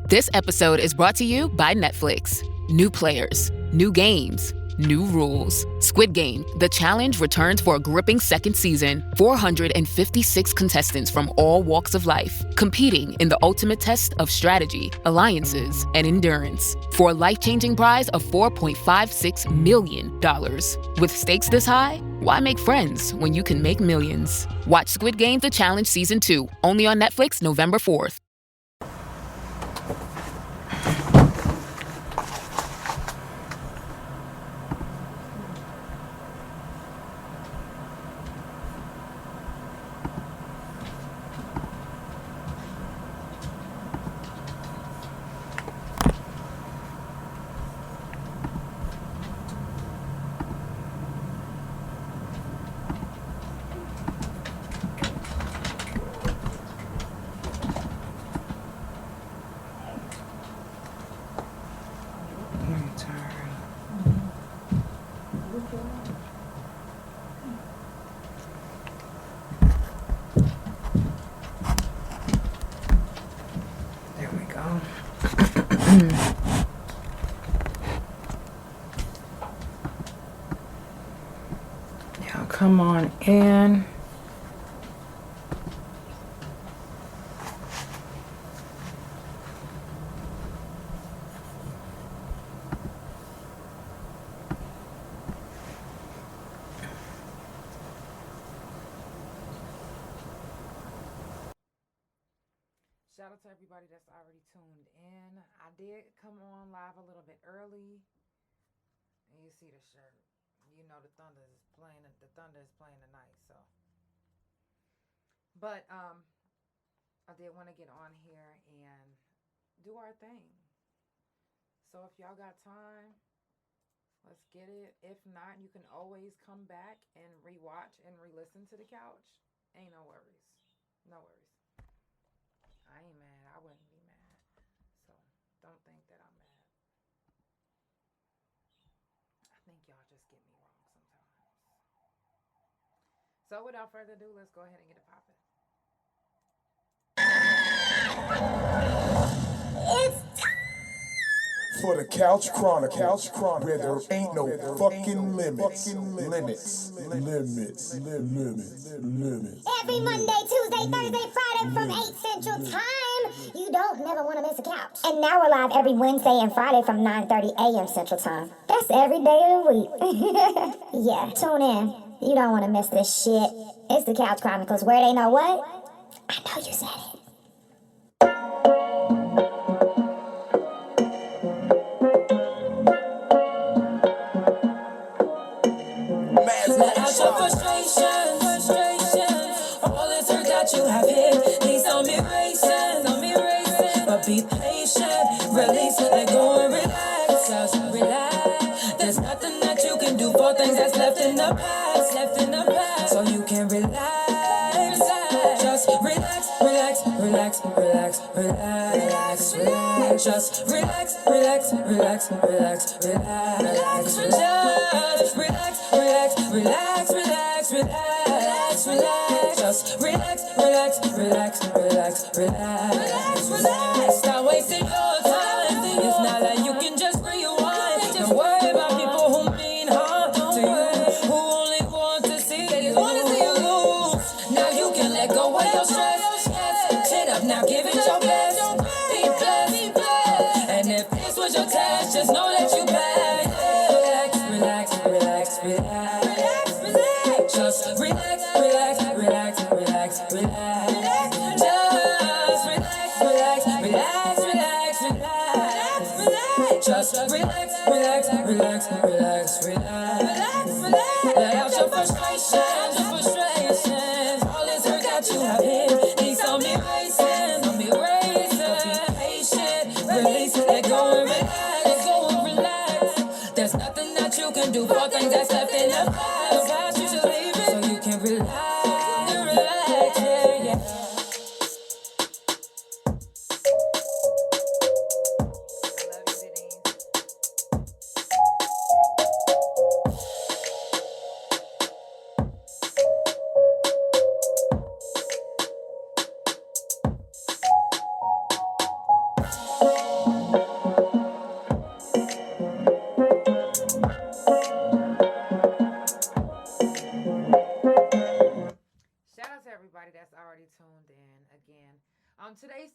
This episode is brought to you by Netflix. New players, new games, new rules. Squid Game, The Challenge returns for a gripping second season. 456 contestants from all walks of life, competing in the ultimate test of strategy, alliances, and endurance. For a life-changing prize of $4.56 million. With stakes this high, why make friends when you can make millions? Watch Squid Game, The Challenge Season 2, only on Netflix November 4th. Y'all come on in. Shout out to everybody that's already tuned in. I did come on live a little bit early. And you see the shirt. You know the Thunder is playing tonight, so. But I did want to get on here and do our thing. So if y'all got time, let's get it. If not, you can always come back and rewatch and re-listen to the couch. Ain't no worries. No worries. I ain't mad. I wouldn't be mad. So don't think that I'm mad. I think y'all just get me wrong sometimes. So without further ado, let's go ahead and get it popping. For the Couch Chronicles, where there ain't no fucking limits. Every Monday, Tuesday, Thursday, Friday from 8 Central Time. You don't never want to miss a couch. And now we're live every Wednesday and Friday from 9:30 a.m. Central Time. That's every day of the week. Yeah, tune in. You don't want to miss this shit. It's the Couch Chronicles, where they know what? I know you said it. Let out your frustration. All this hurt that you have hit, please don't be racing. But be patient, release, let go and relax. Just relax. There's nothing that you can do for things that's left in the past. So you can relax. Just relax. Just relax. Relax. Stop wasting your time. It's not like you can just rewind. Don't worry about people who mean harm to you, who only want to see you lose. Now you can let go of your stress. Chin up now, give it your best. Be blessed. And if this was your test, just know that you passed. Relax. Just relax. Just relax. Let out your frustrations. All this hurt that you have hit, please don't be racing. Be patient, release, let go and relax. There's nothing that you can do for things that's left in the past. You should leave it so you can relax, yeah.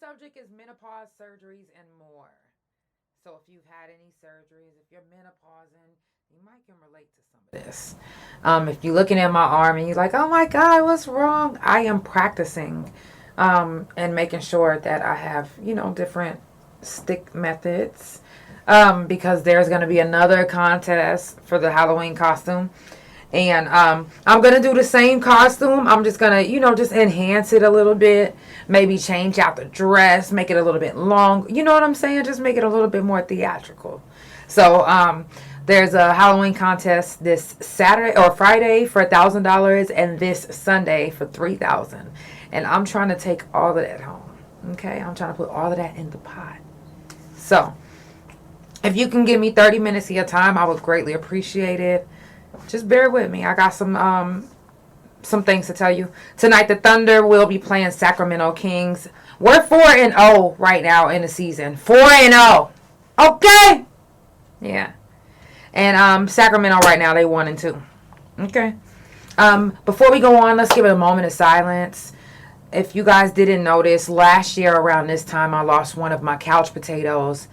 subject is menopause, surgeries, and more. So if you've had any surgeries, if you're menopausing, you might can relate to some of this. If you're looking at my arm and you're like, oh my God, what's wrong? I am practicing and making sure that I have, different stick methods. Because there's going to be another contest for the Halloween costume. And I'm going to do the same costume. I'm just going to, just enhance it a little bit. Maybe change out the dress. Make it a little bit long. You know what I'm saying? Just make it a little bit more theatrical. So there's a Halloween contest this Saturday or Friday for $1,000. And this Sunday for $3,000. And I'm trying to take all of that home. Okay? I'm trying to put all of that in the pot. So if you can give me 30 minutes of your time, I would greatly appreciate it. Just bear with me. I got some things to tell you. Tonight, the Thunder will be playing Sacramento Kings. We're 4-0 right now in the season. 4-0. Okay? Yeah. And Sacramento right now, they 1-2. Okay? Before we go on, let's give it a moment of silence. If you guys didn't notice, last year around this time, I lost one of my couch potatoes,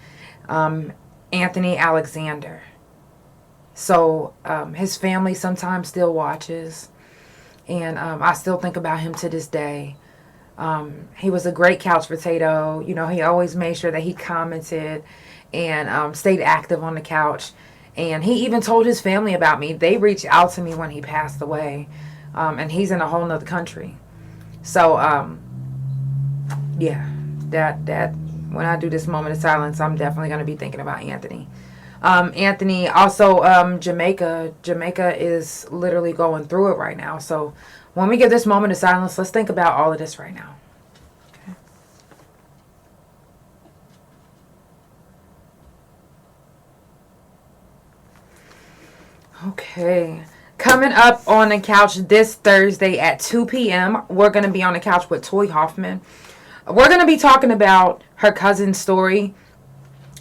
Anthony Alexander. So his family sometimes still watches, and I still think about him to this day. He was a great couch potato. He always made sure that he commented and stayed active on the couch. And he even told his family about me. They reached out to me when he passed away, and he's in a whole nother country. So, yeah, that when I do this moment of silence, I'm definitely going to be thinking about Anthony. Anthony, also Jamaica. Jamaica is literally going through it right now. So when we give this moment of silence, let's think about all of this right now. Okay. Coming up on the couch this Thursday at 2 p.m., we're going to be on the couch with Toyy Hoffman. We're going to be talking about her cousin's story,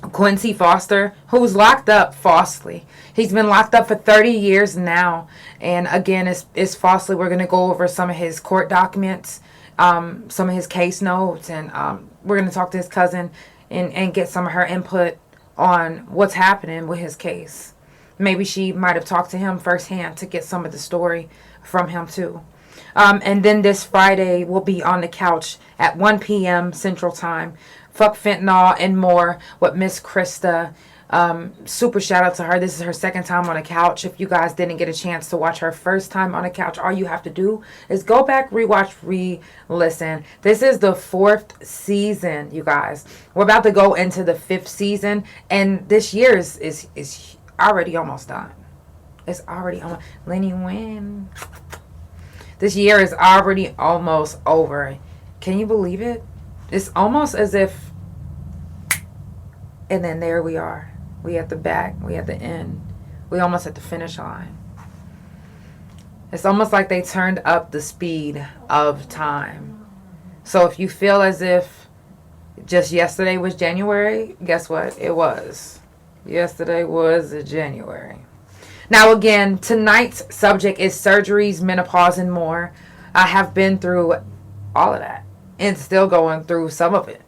Quincy Foster, who was locked up falsely. He's been locked up for 30 years now. And again, it's falsely. We're going to go over some of his court documents, some of his case notes, and we're going to talk to his cousin and get some of her input on what's happening with his case. Maybe she might have talked to him firsthand to get some of the story from him too. And then this Friday, we'll be on the couch at 1 p.m. Central Time. Fuck Fentanyl and more with MzChrista. Super shout out to her. This is her second time on the couch. If you guys didn't get a chance to watch her first time on the couch, all you have to do is go back, rewatch, re-listen. This is the 4th season, you guys. We're about to go into the 5th season, and this year is already almost done. It's already almost. Lenny Wynn. This year is already almost over. Can you believe it? It's almost as if, and then there we are. We at the back. We at the end. We almost at the finish line. It's almost like they turned up the speed of time. So if you feel as if just yesterday was January, guess what? It was. Yesterday was January. Now again, tonight's subject is surgeries, menopause, and more. I have been through all of that and still going through some of it.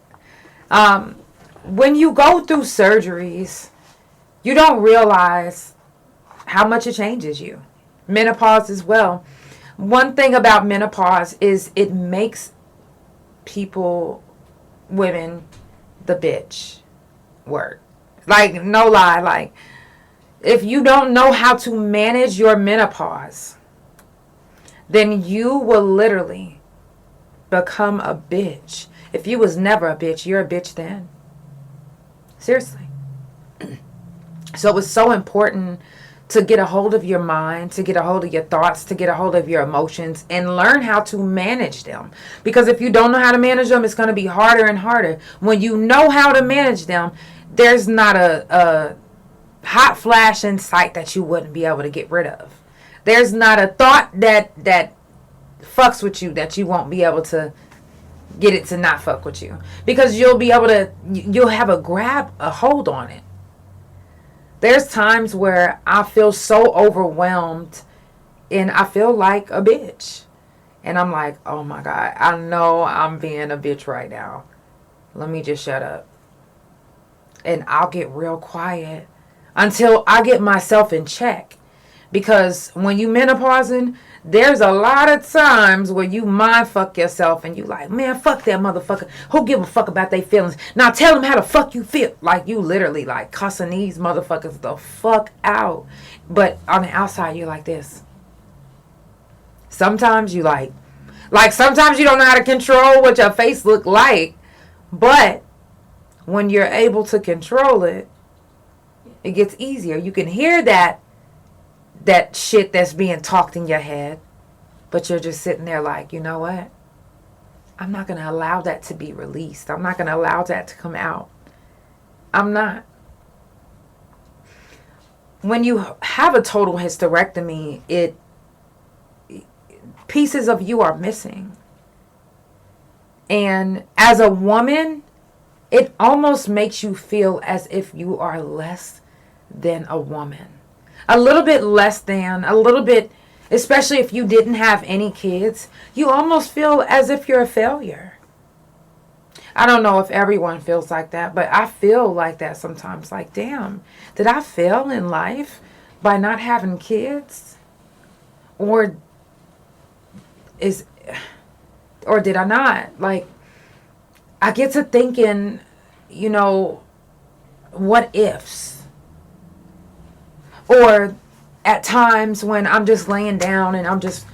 When you go through surgeries, you don't realize how much it changes you. Menopause as well. One thing about menopause is it makes people, women, the bitch work. Like, no lie, like, if you don't know how to manage your menopause, then you will literally become a bitch. If you was never a bitch, you're a bitch then. Seriously. So it's so important to get a hold of your mind, to get a hold of your thoughts, to get a hold of your emotions, and learn how to manage them. Because if you don't know how to manage them, it's going to be harder and harder. When you know how to manage them, there's not a hot flash in sight that you wouldn't be able to get rid of. There's not a thought that fucks with you that you won't be able to get it to not fuck with you. Because you'll have a hold on it. There's times where I feel so overwhelmed and I feel like a bitch. And I'm like, oh my God, I know I'm being a bitch right now. let me just shut up. And I'll get real quiet until I get myself in check. Because when you menopausing, there's a lot of times where you mind fuck yourself and you like, man, fuck that motherfucker. Who give a fuck about their feelings? Now tell them how the fuck you feel. Like you literally like cussing these motherfuckers the fuck out. But on the outside, you're like this. Sometimes you like sometimes you don't know how to control what your face look like. But when you're able to control it, it gets easier. You can hear that shit that's being talked in your head, but you're just sitting there like, you know what? I'm not going to allow that to be released. I'm not going to allow that to come out. I'm not. When you have a total hysterectomy, pieces of you are missing. And as a woman, it almost makes you feel as if you are less than a woman. A little bit less than, a little bit, especially if you didn't have any kids, you almost feel as if you're a failure. I don't know if everyone feels like that, but I feel like that sometimes. Like, damn, did I fail in life by not having kids? Or did I not? Like, I get to thinking, you know, what ifs? Or at times when I'm just laying down and I'm just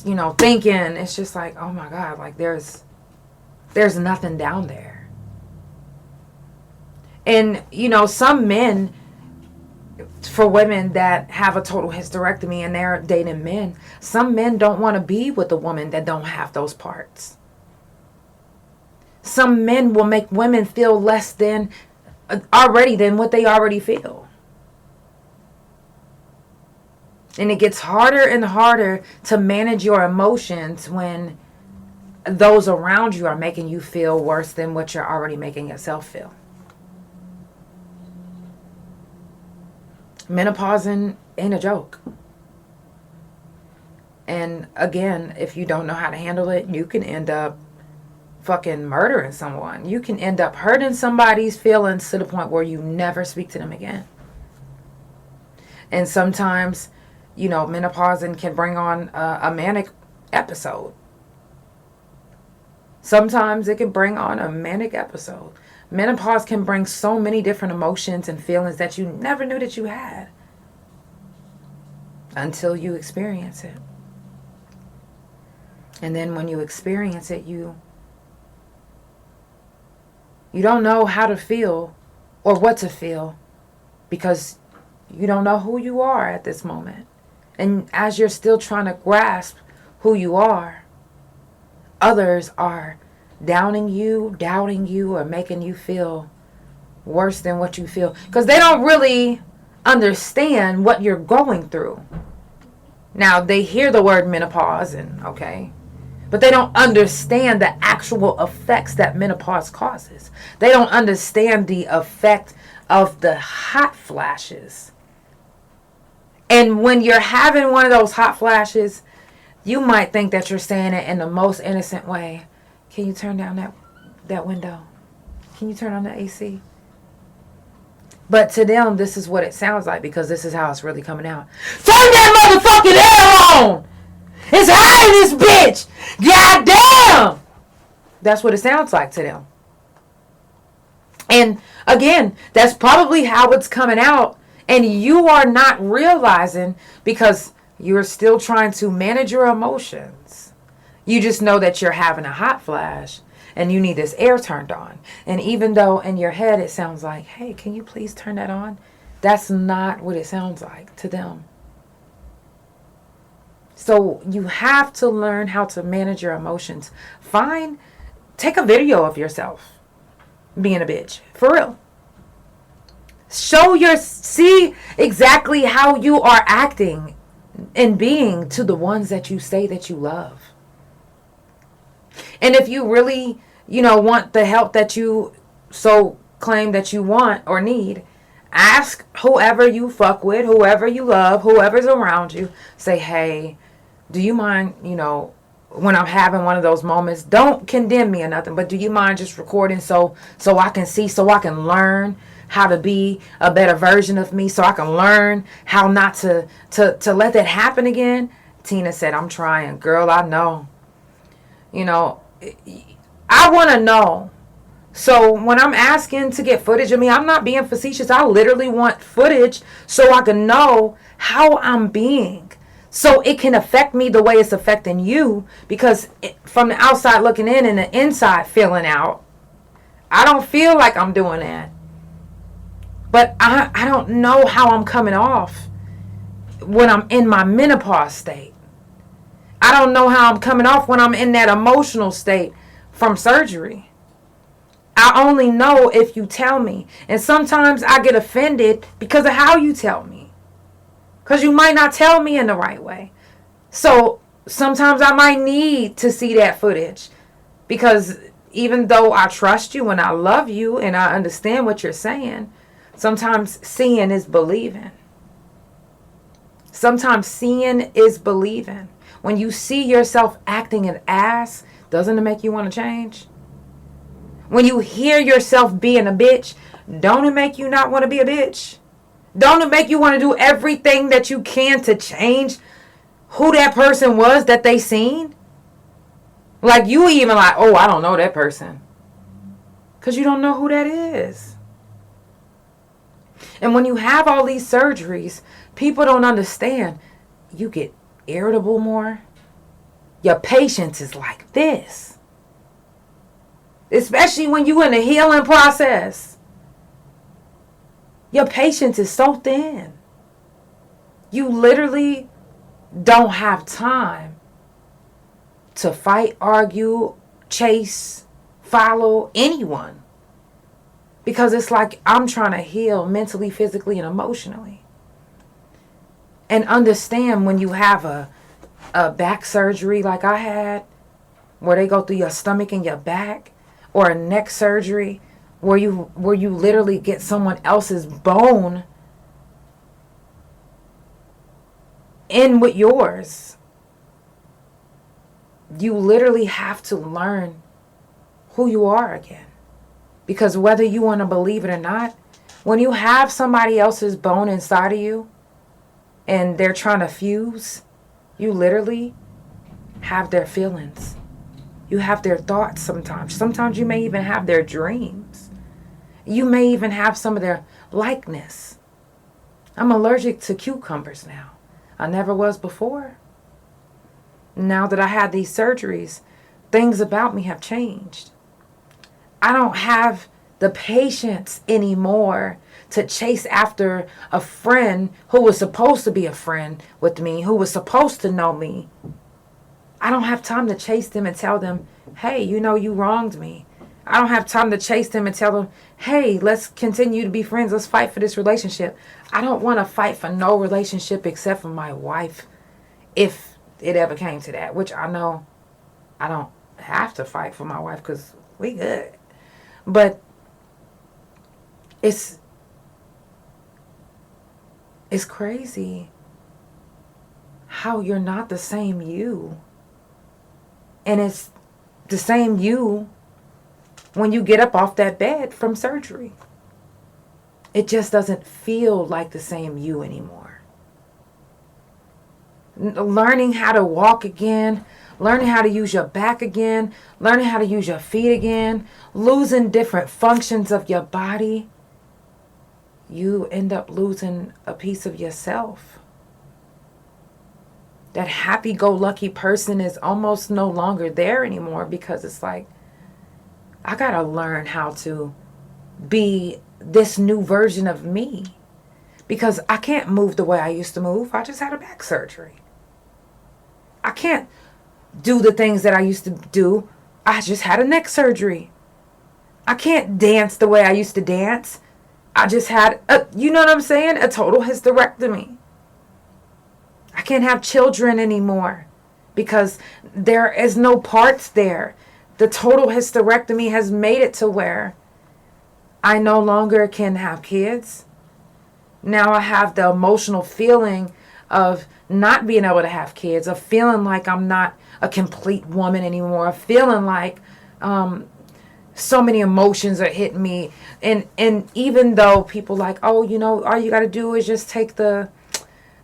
you know, thinking, it's just like, oh my God, like there's nothing down there. And, you know, some men, for women that have a total hysterectomy and they're dating men, some men don't want to be with a woman that don't have those parts. Some men will make women feel less than what they already feel. And it gets harder and harder to manage your emotions when those around you are making you feel worse than what you're already making yourself feel. Menopausing ain't a joke. And again, if you don't know how to handle it, you can end up fucking murdering someone. You can end up hurting somebody's feelings to the point where you never speak to them again. And sometimes, you know, menopausing can bring on a manic episode. Sometimes it can bring on a manic episode. Menopause can bring so many different emotions and feelings that you never knew that you had until you experience it. And then when you experience it, you don't know how to feel or what to feel because you don't know who you are at this moment. And as you're still trying to grasp who you are, others are downing you, doubting you, or making you feel worse than what you feel. Because they don't really understand what you're going through. Now, they hear the word menopause, and okay, but they don't understand the actual effects that menopause causes. They don't understand the effect of the hot flashes. And when you're having one of those hot flashes, you might think that you're saying it in the most innocent way. Can you turn down that window? Can you turn on the AC? But to them, this is what it sounds like because this is how it's really coming out. Turn that motherfucking air on! It's hot in this bitch! God damn! That's what it sounds like to them. And again, that's probably how it's coming out. And you are not realizing because you're still trying to manage your emotions. You just know that you're having a hot flash and you need this air turned on. And even though in your head it sounds like, hey, can you please turn that on? That's not what it sounds like to them. So you have to learn how to manage your emotions. Take a video of yourself being a bitch. For real. See exactly how you are acting and being to the ones that you say that you love. And if you really, want the help that you so claim that you want or need, ask whoever you fuck with, whoever you love, whoever's around you, say, hey, do you mind, when I'm having one of those moments, don't condemn me or nothing, but do you mind just recording so I can see, so I can learn how to be a better version of me, so I can learn how not to let that happen again? Tina said, I'm trying. Girl, I know. You know, I want to know. So when I'm asking to get footage of me, I'm not being facetious. I literally want footage so I can know how I'm being, so it can affect me the way it's affecting you. Because from the outside looking in and the inside feeling out, I don't feel like I'm doing that. But I don't know how I'm coming off when I'm in my menopause state. I don't know how I'm coming off when I'm in that emotional state from surgery. I only know if you tell me. And sometimes I get offended because of how you tell me. Because you might not tell me in the right way. So sometimes I might need to see that footage. Because even though I trust you and I love you and I understand what you're saying, sometimes seeing is believing. Sometimes seeing is believing. When you see yourself acting an ass, doesn't it make you want to change? When you hear yourself being a bitch, don't it make you not want to be a bitch? Don't it make you want to do everything that you can to change who that person was that they seen? Like you even like, oh, I don't know that person. Because you don't know who that is. And when you have all these surgeries, people don't understand. You get irritable more. Your patience is like this. Especially when you're in the healing process. Your patience is so thin. You literally don't have time to fight, argue, chase, follow anyone. Because it's like I'm trying to heal mentally, physically, and emotionally. And understand when you have a back surgery like I had, where they go through your stomach and your back, or a neck surgery where you literally get someone else's bone in with yours. You literally have to learn who you are again. Because whether you want to believe it or not, when you have somebody else's bone inside of you and they're trying to fuse, you literally have their feelings. You have their thoughts sometimes. Sometimes you may even have their dreams. You may even have some of their likeness. I'm allergic to cucumbers now. I never was before. Now that I had these surgeries, things about me have changed. I don't have the patience anymore to chase after a friend who was supposed to be a friend with me, who was supposed to know me. I don't have time to chase them and tell them, hey, you know, you wronged me. I don't have time to chase them and tell them, hey, let's continue to be friends. Let's fight for this relationship. I don't want to fight for no relationship except for my wife, if it ever came to that, which I know I don't have to fight for my wife because we good. But it's crazy how you're not the same you. And it's the same you when you get up off that bed from surgery. It just doesn't feel like the same you anymore. Learning how to walk again, learning how to use your back again, learning how to use your feet again, losing different functions of your body, you end up losing a piece of yourself. That happy-go-lucky person is almost no longer there anymore because it's like, I gotta learn how to be this new version of me because I can't move the way I used to move. I just had a back surgery. I can't do the things that I used to do. I just had a neck surgery. I can't dance the way I used to dance. I just had, you know what I'm saying? A total hysterectomy. I can't have children anymore because there is no parts there. The total hysterectomy has made it to where I no longer can have kids. Now I have the emotional feeling of not being able to have kids, of feeling like I'm not a complete woman anymore, of feeling like so many emotions are hitting me. And even though people like, oh, you know, all you got to do is just take the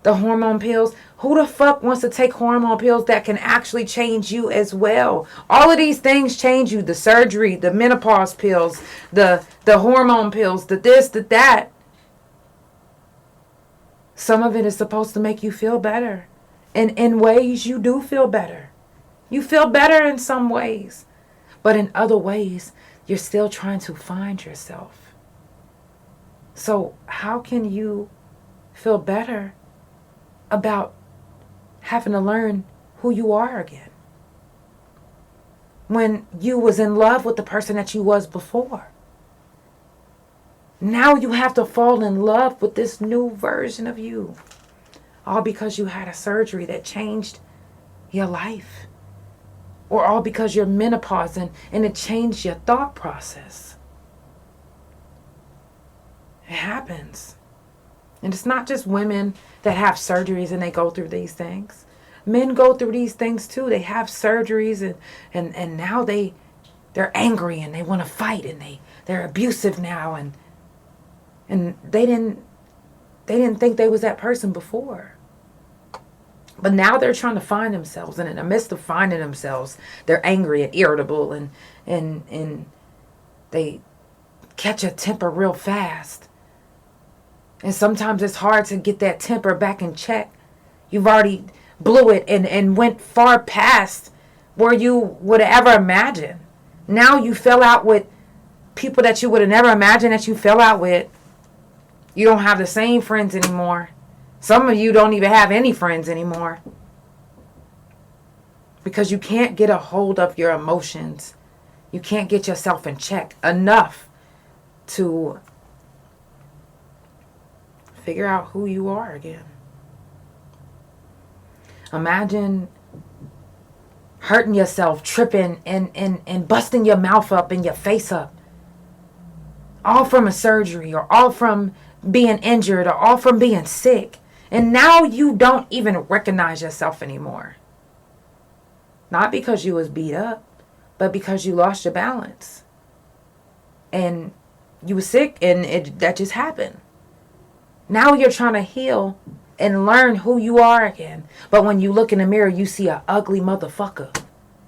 hormone pills. Who the fuck wants to take hormone pills that can actually change you as well? All of these things change you. The surgery, the menopause pills, the hormone pills, the this, the that. Some of it is supposed to make you feel better. And in ways you do feel better. You feel better in some ways. But in other ways, you're still trying to find yourself. So how can you feel better about having to learn who you are again when you was in love with the person that you was before? Now you have to fall in love with this new version of you, all because you had a surgery that changed your life, or all because you're menopausing and it changed your thought process. It happens. And it's not just women that have surgeries and they go through these things. Men go through these things too. They have surgeries and now they're angry and they want to fight and they're abusive now and they didn't think they was that person before. But now they're trying to find themselves, and in the midst of finding themselves, they're angry and irritable and they catch a temper real fast. And sometimes it's hard to get that temper back in check. You've already blew it and went far past where you would have ever imagined. Now you fell out with people that you would have never imagined that you fell out with. You don't have the same friends anymore. Some of you don't even have any friends anymore. Because you can't get a hold of your emotions. You can't get yourself in check enough to figure out who you are again. Imagine hurting yourself, tripping, and busting your mouth up and your face up. All from a surgery, or all from being injured, or all from being sick. And now you don't even recognize yourself anymore. Not because you was beat up, but because you lost your balance. And you were sick and that just happened. Now you're trying to heal and learn who you are again. But when you look in the mirror, you see an ugly motherfucker.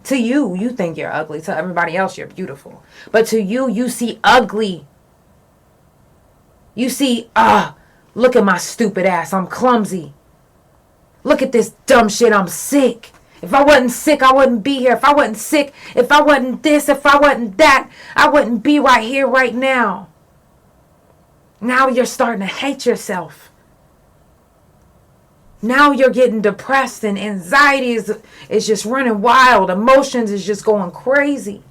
To you, you think you're ugly. To everybody else, you're beautiful. But to you, you see ugly. You see, look at my stupid ass. I'm clumsy. Look at this dumb shit. I'm sick. If I wasn't sick, I wouldn't be here. If I wasn't sick, if I wasn't this, if I wasn't that, I wouldn't be right here, right now. Now you're starting to hate yourself. Now you're getting depressed and anxiety is just running wild. Emotions is just going crazy.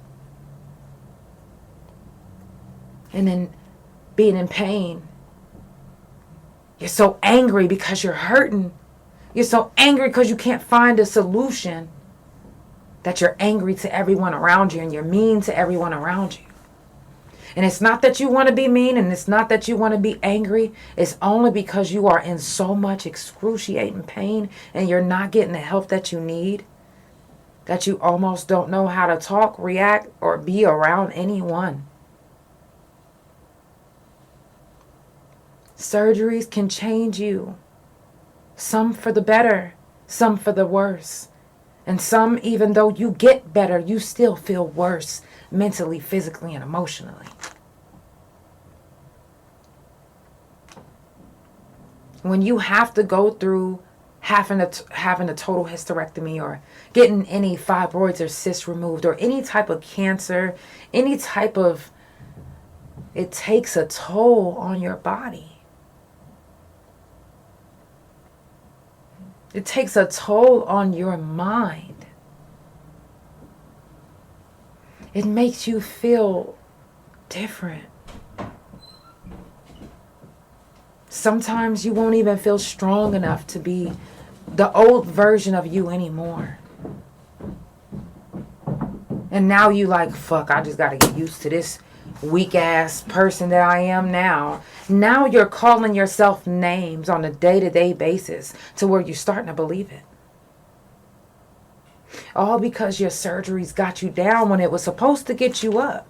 And then being in pain. You're so angry because you're hurting. You're so angry because you can't find a solution that you're angry to everyone around you and you're mean to everyone around you. And it's not that you want to be mean and it's not that you want to be angry. It's only because you are in so much excruciating pain and you're not getting the help that you need that you almost don't know how to talk, react, or be around anyone. Surgeries can change you. Some for the better, some for the worse. And some, even though you get better, you still feel worse mentally, physically, and emotionally. When you have to go through having a total hysterectomy or getting any fibroids or cysts removed or any type of cancer, any type of, it takes a toll on your body. It takes a toll on your mind. It makes you feel different. Sometimes you won't even feel strong enough to be the old version of you anymore. And now you like, fuck, I just got to get used to this weak ass person that I am now. Now you're calling yourself names on a day-to-day basis to where you're starting to believe it. All because your surgeries got you down when it was supposed to get you up.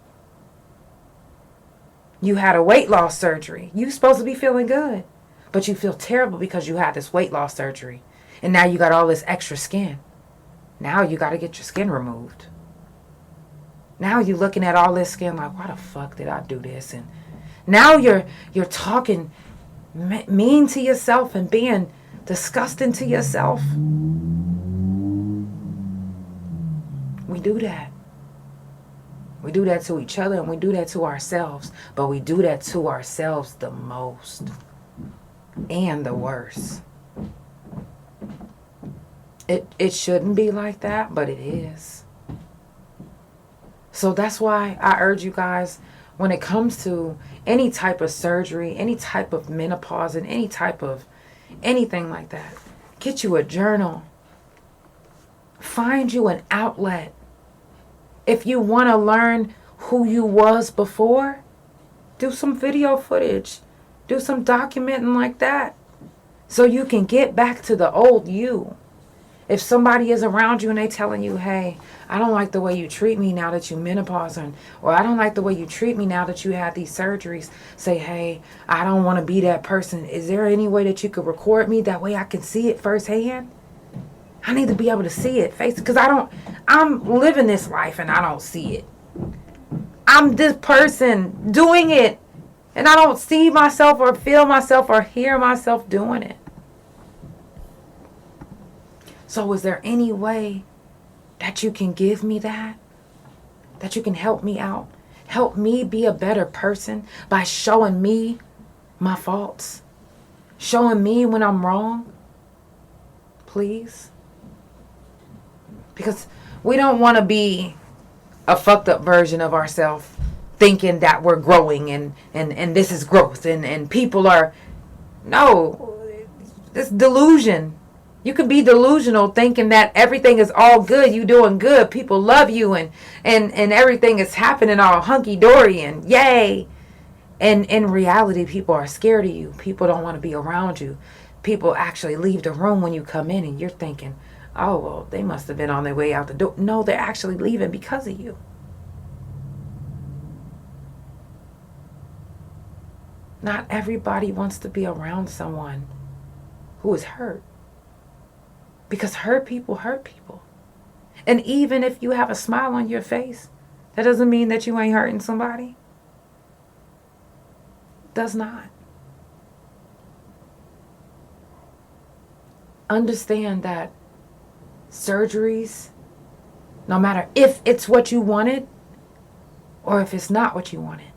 You had a weight loss surgery. You're supposed to be feeling good, but you feel terrible because you had this weight loss surgery. And now you got all this extra skin. Now you got to get your skin removed. Now you're looking at all this skin like, why the fuck did I do this? And now you're talking mean to yourself and being disgusting to yourself. We do that. We do that to each other and we do that to ourselves. But we do that to ourselves the most and the worst. It shouldn't be like that, but it is. So that's why I urge you guys, when it comes to any type of surgery, any type of menopause, and any type of anything like that, get you a journal. Find you an outlet. If you want to learn who you was before, do some video footage. Do some documenting like that. So you can get back to the old you. If somebody is around you and they telling you, hey, I don't like the way you treat me now that you menopausing, or I don't like the way you treat me now that you had these surgeries, say, hey, I don't want to be that person. Is there any way that you could record me? That way I can see it firsthand. I need to be able to see it face, because I'm living this life and I don't see it. I'm this person doing it and I don't see myself or feel myself or hear myself doing it. So is there any way that you can give me that? That you can help me out? Help me be a better person by showing me my faults? Showing me when I'm wrong? Please? Because we don't want to be a fucked up version of ourselves thinking that we're growing and this is growth and people are... No, it's delusion. You can be delusional thinking that everything is all good. You doing good. People love you and everything is happening all hunky-dory and yay. And in reality, people are scared of you. People don't want to be around you. People actually leave the room when you come in and you're thinking, oh, well, they must have been on their way out the door. No, they're actually leaving because of you. Not everybody wants to be around someone who is hurt. Because hurt people. And even if you have a smile on your face, that doesn't mean that you ain't hurting somebody. Does not. Understand that surgeries, no matter if it's what you wanted or if it's not what you wanted,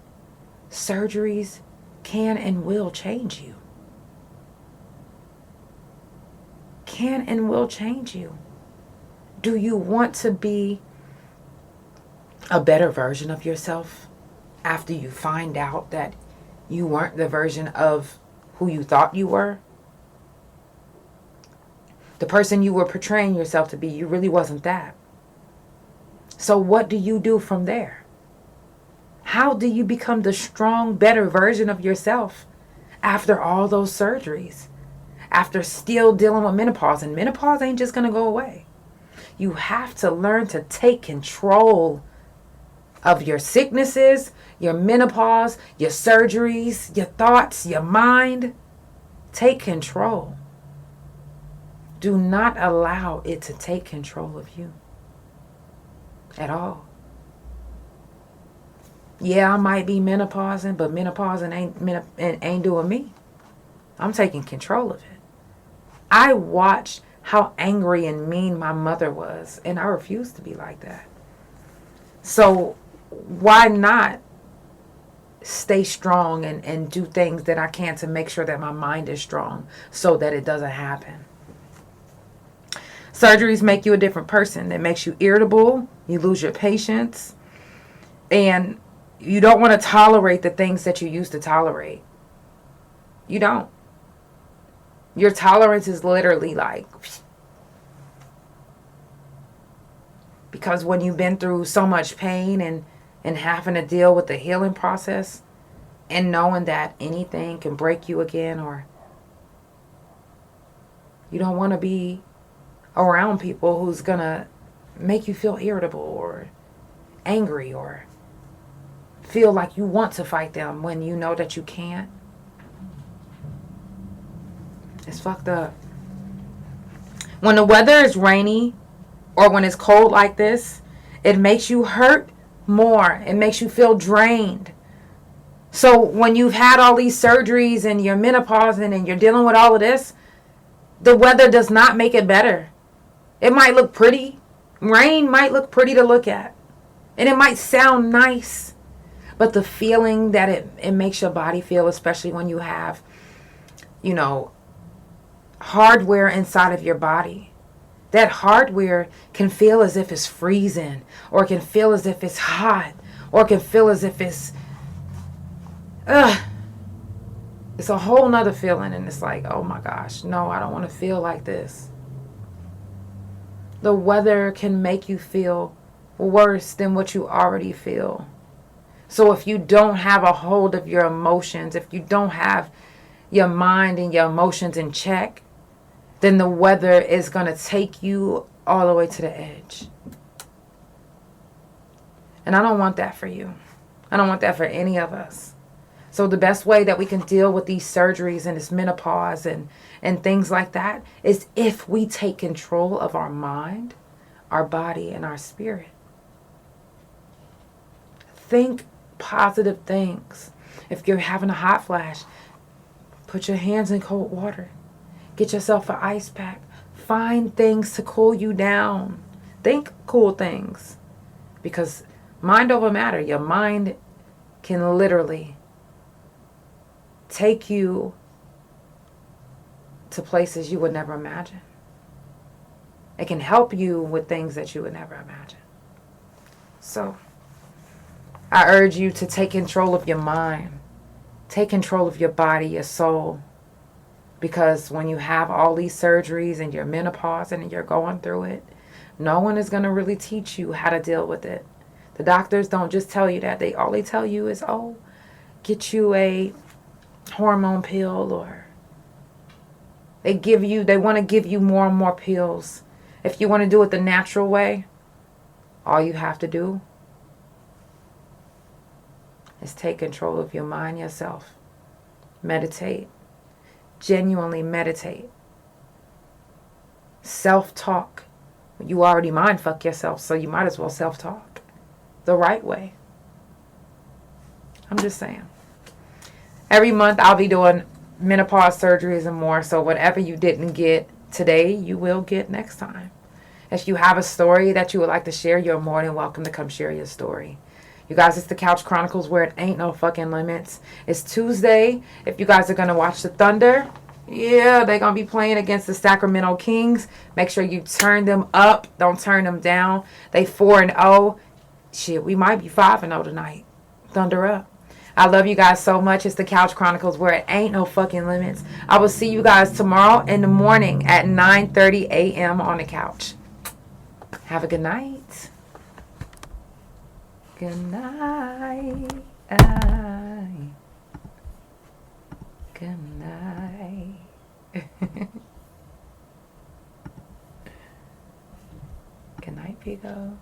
surgeries can and will change you. Can and will change you. Do you want to be a better version of yourself after you find out that you weren't the version of who you thought you were? The person you were portraying yourself to be, you really wasn't that. So what do you do from there? How do you become the strong, better version of yourself after all those surgeries? After still dealing with menopause. And menopause ain't just going to go away. You have to learn to take control of your sicknesses, your menopause, your surgeries, your thoughts, your mind. Take control. Do not allow it to take control of you at all. Yeah, I might be menopausing, but menopausing ain't doing me. I'm taking control of it. I watched how angry and mean my mother was, and I refused to be like that. So why not stay strong and do things that I can to make sure that my mind is strong so that it doesn't happen? Surgeries make you a different person. It makes you irritable. You lose your patience. And you don't want to tolerate the things that you used to tolerate. You don't. Your tolerance is literally like... Because when you've been through so much pain and and having to deal with the healing process and knowing that anything can break you again, or you don't want to be around people who's going to make you feel irritable or angry or feel like you want to fight them when you know that you can't. It's fucked up. When the weather is rainy or when it's cold like this, it makes you hurt more. It makes you feel drained. So when you've had all these surgeries and you're menopausing and you're dealing with all of this, the weather does not make it better. It might look pretty. Rain might look pretty to look at. And it might sound nice. But the feeling that it makes your body feel, especially when you have, hardware inside of your body. That hardware can feel as if it's freezing, or it can feel as if it's hot, or it can feel as if it's it's a whole nother feeling, and it's like, oh my gosh, no, I don't want to feel like this. The weather can make you feel worse than what you already feel. So if you don't have a hold of your emotions, if you don't have your mind and your emotions in check, then the weather is going to take you all the way to the edge. And I don't want that for you. I don't want that for any of us. So the best way that we can deal with these surgeries and this menopause and things like that is if we take control of our mind, our body, and our spirit. Think positive things. If you're having a hot flash, put your hands in cold water. Get yourself an ice pack. Find things to cool you down. Think cool things. Because mind over matter. Your mind can literally take you to places you would never imagine. It can help you with things that you would never imagine. So, I urge you to take control of your mind. Take control of your body, your soul. Because when you have all these surgeries and you're menopause and you're going through it, no one is going to really teach you how to deal with it. The doctors don't just tell you that. All they tell you is, get you a hormone pill, or they want to give you more and more pills. If you want to do it the natural way, all you have to do is take control of your mind yourself. Meditate. Genuinely meditate. Self-talk. You already mind fuck yourself, so you might as well self-talk the right way. I'm just saying. Every month I'll be doing menopause surgeries and more, so whatever you didn't get today, you will get next time. If you have a story that you would like to share, you're more than welcome to come share your story. You guys, it's the Couch Chronicles, where it ain't no fucking limits. It's Tuesday. If you guys are going to watch the Thunder, they're going to be playing against the Sacramento Kings. Make sure you turn them up. Don't turn them down. They 4-0. Shit, we might be 5-0 tonight. Thunder up. I love you guys so much. It's the Couch Chronicles, where it ain't no fucking limits. I will see you guys tomorrow in the morning at 9:30 a.m. on the couch. Have a good night. Good night. Good night. Good night, Pico.